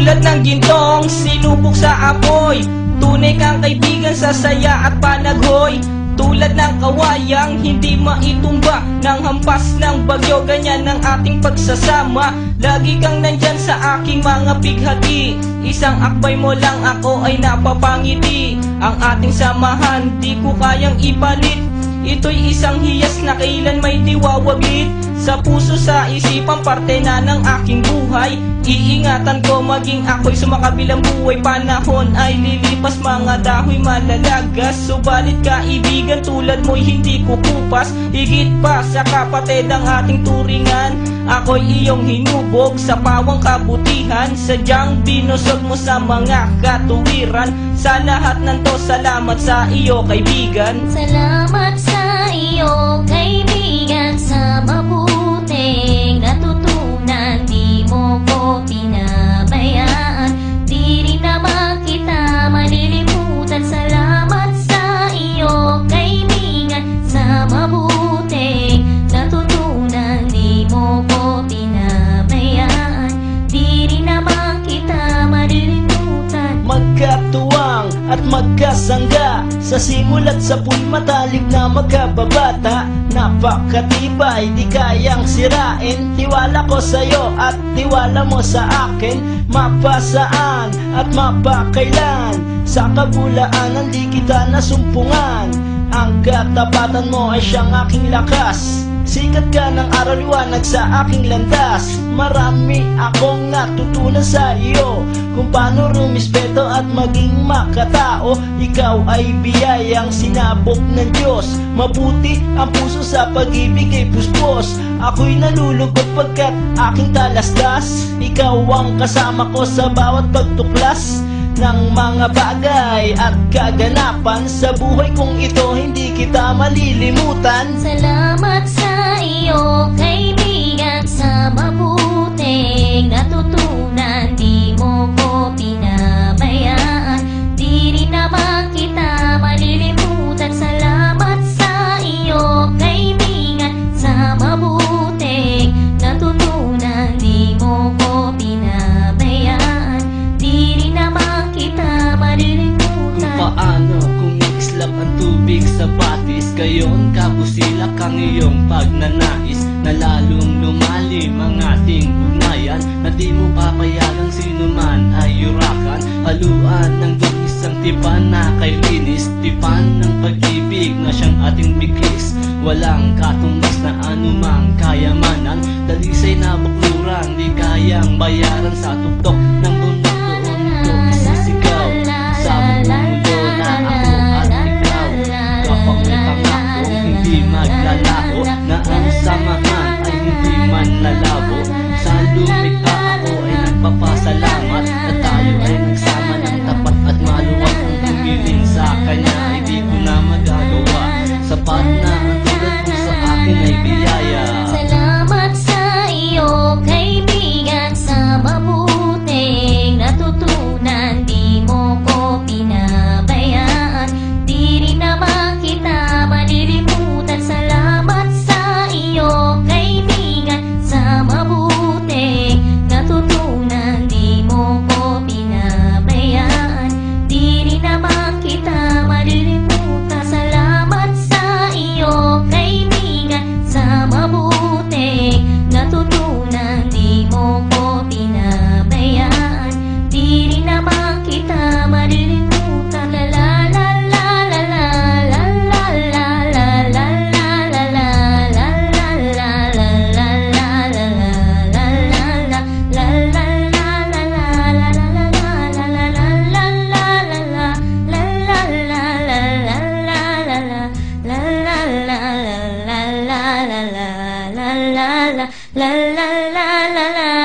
Tulad ng gintong sinubok sa apoy, tunay kang kaibigan sa saya at panaghoy. Tulad ng kawayang hindi maitumba ng hampas ng bagyo, ganyan ang ating pagsasama. Lagi kang nandyan sa aking mga bighati, isang akbay mo lang ako ay napapangiti. Ang ating samahan di ko kayang ipalit, ito'y isang hiyas na kailan may diwawaglit. Sa puso, sa isipan, parte na ng aking buhay. Iingatan ko maging ako'y sumakabilang buhay. Panahon ay lilipas, mga dahoy malalagas. Subalit kaibigan tulad mo'y hindi kukupas. Higit pa sa kapatid ang ating turingan, ako'y iyong hinubog sa pawang kabutihan. Sadyang binusog mo sa mga katuwiran. Sa lahat ng to, salamat sa iyo kaibigan. Salamat sa iyo kaibigan, sa mabuting natutunan. Di mo ko pinabayaan, di rin naman kita malilimutan. Salamat sa iyo kaibigan, sa mabuting natutunan. Di mo ko pinabayaan, di rin naman kita malilimutan. Magkatuwang at magkasangga, sa simulat sa po'y matalik na magkababata. Napakatibay, di kayang sirain. Tiwala ko sa'yo at tiwala mo sa akin. Mapasaan at mapakailan, sa kabulaanan di kita nasumpungan. Ang katapatan mo ay siyang aking lakas. Sikat ka ng araw, liwanag sa aking landas. Marami akong natutunan sa iyo, kung paano rumispeto at maging makatao. Ikaw ay biyayang sinabok ng Diyos. Mabuti ang puso sa pag-ibig ay puspos. Ako'y nalulugod pagkat aking talastas. Ikaw ang kasama ko sa bawat pagtuklas ng mga bagay at kaganapan. Sa buhay kong ito hindi kita malilimutan. Salamat sa iyo kaibigan, sa mabuting natutunan. Di mo ko pinabayaan, di rin naman kita malilimutan. Salamat sa iyo kaibigan, sa mabuting natutunan. Di mo ko pinabayaan, di rin naman kita malilimutan. Kung paano kumikislap ang tubig sa batis, gayon kabusilak ang iyong pagnanais, na lalong lumalim ang ating ugnayan, na di mo papayagang sino man ay yurakan. Haluan ng dungis ang tipan na kay linis, tipan ng pag-ibig na siyang ating biglis. Walang katumbas na anumang kayamanan, dalisay na bakluran di kayang bayaran. Sa tuktok ng bundok doon ko isisigaw, sa mundo na ako at ikaw. Kapag may pangako hindi maglalaho, na ang samahan ay hindi man lalabo. Sa lumikha ako ay nagpapasalamat, na tayo ay nagsama ng tapat at maluwag. Ang humiling sa kanya ay di ko na magagawa, sapat na ang tulad mo sa akin ay biyaya. Salamat sa iyo kaibigan, sa mabuting natutunan. Di mo ko pinabayaan, di rin naman kita malilimutan. Salamat sa iyo kaibigan, sa mabuting natutunan. Di mo ko pinabayaan, di rin naman kita malilimutan. Salamat sa iyo kaibigan, sa mabuting natutunan. Di mo ko pinabayaan, di rin naman kita malilimutan. La la la la la la la la la la la la la la la la la.